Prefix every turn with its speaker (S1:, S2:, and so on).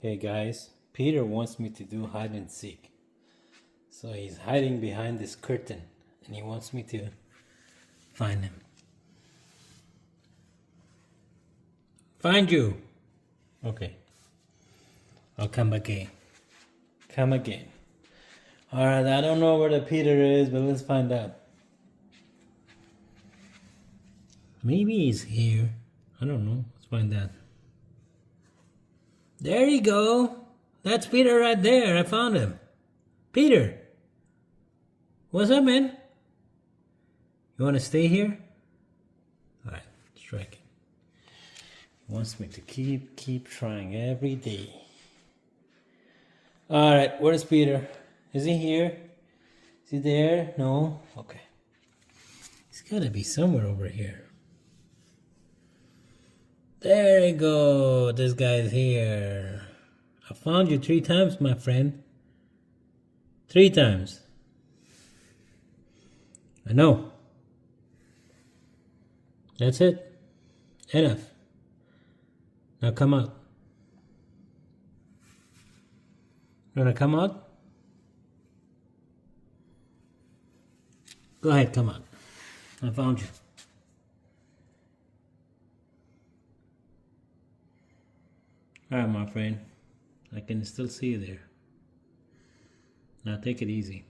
S1: Hey guys, Peter wants me to do hide and seek. So he's hiding behind this curtain and he wants me to find him. Find you! Okay. I'll come again. Come again. Alright, I don't know where the Peter is, but let's find out. Maybe he's here. I don't know. Let's find out. There you go. That's Peter right there. I found him. Peter! What's up, man? You want to stay here? Alright, strike it. He wants me to keep trying every day. Alright, where's Peter? Is he here? Is he there? No? Okay. He's gotta be somewhere over here. There you go. This guy's here. I found you 3 times, my friend. 3 times. I know. That's it. Enough. Now come out. You wanna come out? Go ahead, come out. I found you. Alright, my friend. I can still see you there. Now take it easy.